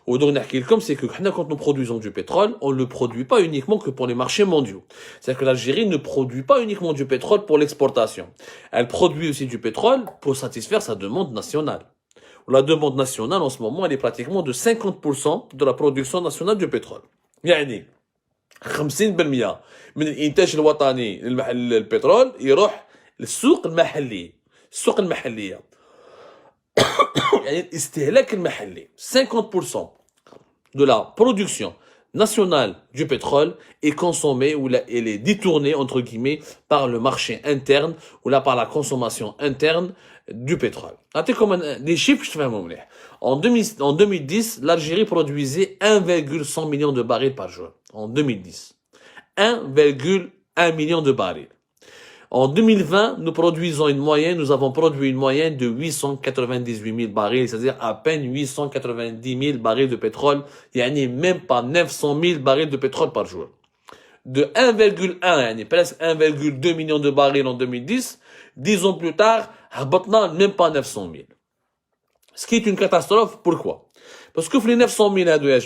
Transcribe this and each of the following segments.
Ou donc, c'est que quand nous produisons du pétrole, on ne le produit pas uniquement que pour les marchés mondiaux. C'est-à-dire que l'Algérie ne produit pas uniquement du pétrole pour l'exportation. Elle produit aussi du pétrole pour satisfaire sa demande nationale. La demande nationale, en ce moment, elle est pratiquement de 50% de la production nationale du pétrole. يعني 50% من الانتاج الوطني البترول يروح للسوق المحلي السوق المحليه يعني الاستهلاك المحلي 50% de la production nationale du pétrole est consommée ou elle est détournée entre guillemets par le marché interne ou là par la consommation interne du pétrole. Comme des chiffres je fais en 2010, l'Algérie produisait 1,1 million de barils par jour en 2010. 1,1 million de barils. En 2020, nous avons produit une moyenne de 898 000 barils, c'est-à-dire à peine 890 000 barils de pétrole, yani même pas 900 000 barils de pétrole par jour. De 1,1, yani presque 1,2 million de barils en 2010, 10 ans plus tard, même pas 900 000. Ce qui est une catastrophe, pourquoi? Parce que les 900 000 à deux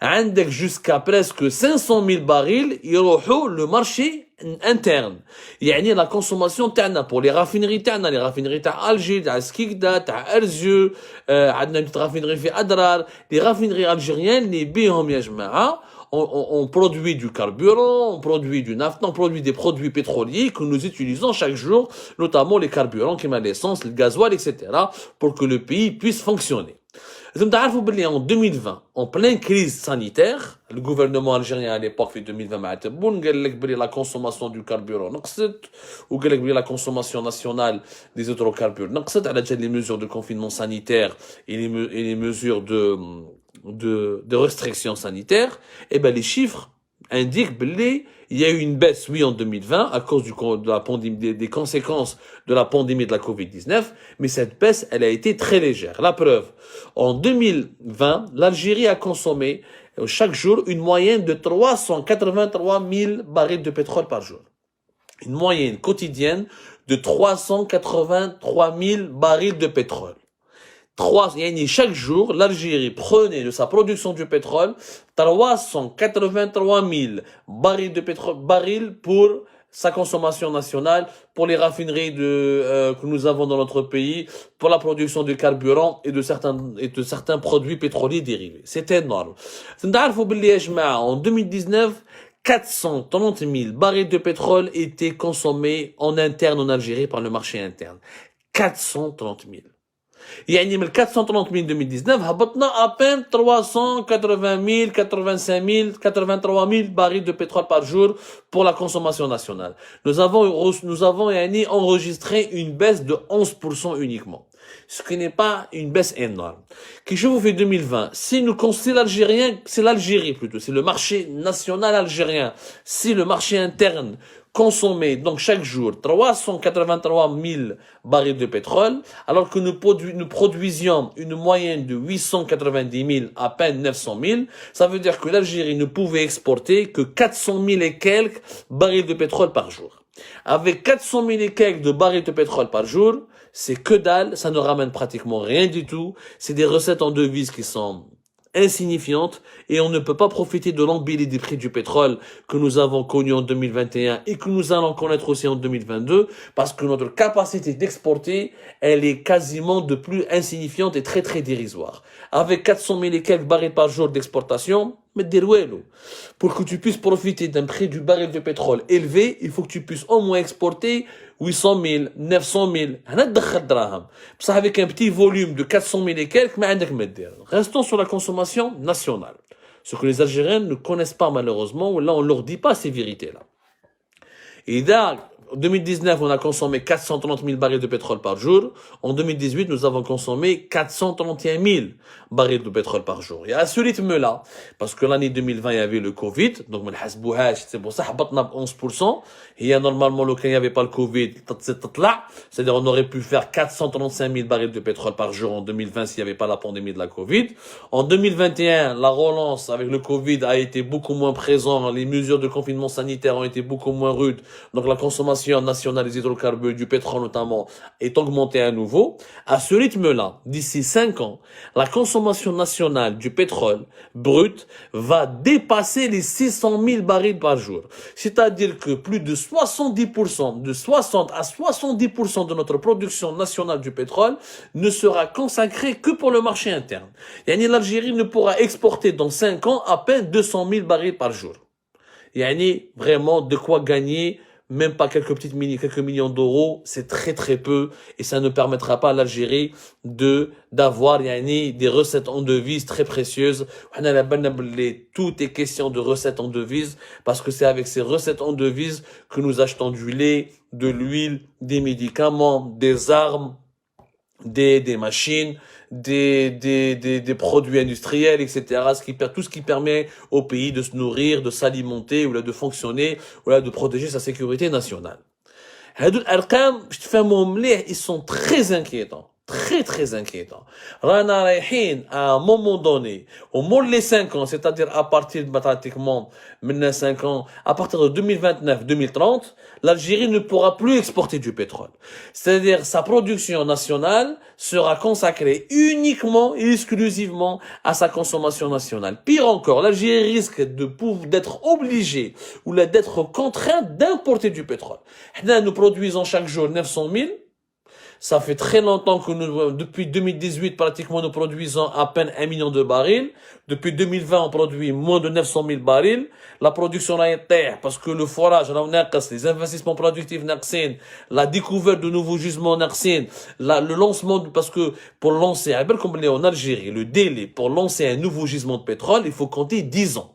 عندك jusqu'à presque 500 000 barils يروحوا le marché interne. يعني la consommation تاعنا pour les raffineries تاعنا les raffineries تاع Alger تاع سكيكدا تاع ارزيو عندنا raffinerie في أدرار les raffineries algériennes اللي بيهم يا جماعة on produit du carburant, on produit du nafta, on produit des produits pétroliers que nous utilisons chaque jour, notamment les carburants comme l'essence, le gasoil, etc., pour que le pays puisse fonctionner. En 2020, en pleine crise sanitaire, le gouvernement algérien à l'époque, en 2020, la consommation du carburant, ou la consommation nationale des hydrocarbures, les mesures de confinement sanitaire et les mesures de restrictions sanitaires, et ben les chiffres indiquent qu'il y a eu une baisse, oui, en 2020, à cause de la pandémie, des conséquences de la pandémie de la Covid-19, mais cette baisse, elle a été très légère. La preuve, en 2020, l'Algérie a consommé chaque jour une moyenne de 383 000 barils de pétrole par jour. Une moyenne quotidienne de 383 000 barils de pétrole. Chaque jour, l'Algérie prenait de sa production du pétrole 383 000 barils de pétrole, barils pour sa consommation nationale, pour les raffineries que nous avons dans notre pays, pour la production de carburant et de certains produits pétroliers dérivés. C'est énorme. En 2019, 430 000 barils de pétrole étaient consommés en interne en Algérie par le marché interne. 430 000. يعني من 430 000 2019 هبطنا à peine 380 000 85 000 83 000 barils de pétrole par jour pour la consommation nationale. Nous avons enregistré une baisse de 11% uniquement, ce qui n'est pas une baisse énorme. Qu'est-ce que vous faites 2020? Si nous considérons c'est l'Algérie plutôt, c'est le marché national algérien, si le marché interne consommé donc chaque jour 383 000 barils de pétrole, alors que nous produisions une moyenne de 890 000 à peine 900 000, ça veut dire que l'Algérie ne pouvait exporter que 400 000 et quelques barils de pétrole par jour. Avec 400 000 et quelques de barils de pétrole par jour, c'est que dalle, ça ne ramène pratiquement rien du tout, c'est des recettes en devises qui sont insignifiante et on ne peut pas profiter de l'embellie des prix du pétrole que nous avons connu en 2021 et que nous allons connaître aussi en 2022 parce que notre capacité d'exporter, elle est quasiment de plus insignifiante et très très dérisoire. Avec 400 000 et quelques barils par jour d'exportation, pour que tu puisses profiter d'un prix du baril de pétrole élevé, il faut que tu puisses au moins exporter 800 000, 900 000. Ça avec un petit volume de 400 000 et quelques, restons sur la consommation nationale. Ce que les Algériens ne connaissent pas malheureusement, là on leur dit pas ces vérités-là. Et là, en 2019, on a consommé 430 000 barils de pétrole par jour. En 2018, nous avons consommé 431 000 barils de pétrole par jour. Et à ce rythme-là, parce que l'année 2020, il y avait le Covid, donc c'est pour ça, 11%. Et normalement, quand il n'y avait pas le Covid, c'est-à-dire on aurait pu faire 435 000 barils de pétrole par jour en 2020 s'il n'y avait pas la pandémie de la Covid. En 2021, la relance avec le Covid a été beaucoup moins présente. Les mesures de confinement sanitaire ont été beaucoup moins rudes. Donc la consommation consommation nationale des hydrocarbures, du pétrole notamment, est augmentée à nouveau, à ce rythme-là, d'ici 5 ans, la consommation nationale du pétrole brut va dépasser les 600 000 barils par jour. C'est-à-dire que plus de 70%, de 60 à 70% de notre production nationale du pétrole ne sera consacrée que pour le marché interne. Yani l'Algérie ne pourra exporter dans 5 ans à peine 200 000 barils par jour. Yani vraiment de quoi gagner, même pas quelques millions d'euros, c'est très très peu et ça ne permettra pas à l'Algérie d'avoir des recettes en devises très précieuses. Tout est question de recettes en devises parce que c'est avec ces recettes en devises que nous achetons du lait, de l'huile, des médicaments, des armes, des machines, des produits industriels, etc. Tout ce qui permet au pays de se nourrir, de s'alimenter, ou là, de fonctionner, ou là, de protéger sa sécurité nationale. Ils sont très inquiétants. Très, très inquiétants. Rana Raihin, à un moment donné, au moins les 5 ans, c'est-à-dire à partir de pratiquement, maintenant 5 ans, à partir de 2029-2030, l'Algérie ne pourra plus exporter du pétrole. C'est-à-dire, sa production nationale sera consacrée uniquement et exclusivement à sa consommation nationale. Pire encore, l'Algérie risque d'être obligée ou d'être contrainte d'importer du pétrole. Nous produisons chaque jour 900 000. Ça fait très longtemps que depuis 2018, pratiquement, nous produisons à peine 1 million de barils. Depuis 2020, on produit moins de 900 000 barils. La production a été parce que le forage, les investissements productifs, la découverte de nouveaux gisements, le lancement, parce que pour lancer, comme on est en Algérie, le délai pour lancer un nouveau gisement de pétrole, il faut compter 10 ans.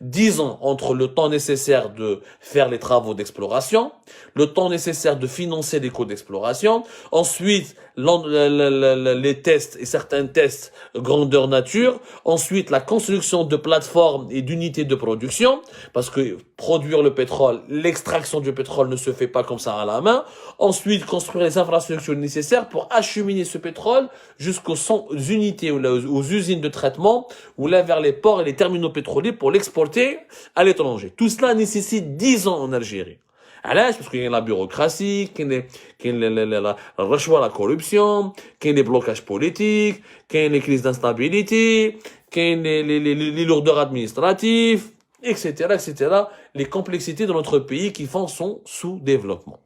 10 ans entre le temps nécessaire de faire les travaux d'exploration, le temps nécessaire de financer les coûts d'exploration, ensuite les tests et certains tests grandeur nature, ensuite la construction de plateformes et d'unités de production, parce que produire le pétrole, l'extraction du pétrole ne se fait pas comme ça à la main, ensuite construire les infrastructures nécessaires pour acheminer ce pétrole jusqu'aux unités ou aux usines de traitement ou là vers les ports et les terminaux pétroliers pour l'exporter à l'étranger. Tout cela nécessite 10 ans en Algérie. علاش parce qu'il y a la bureaucratie, qu'il y a la corruption, qu'il y a les blocages politiques, qu'il y a les crises d'instabilité, qu'il y a les lourdeurs administratives, etc., etc., les complexités de notre pays qui font son sous-développement.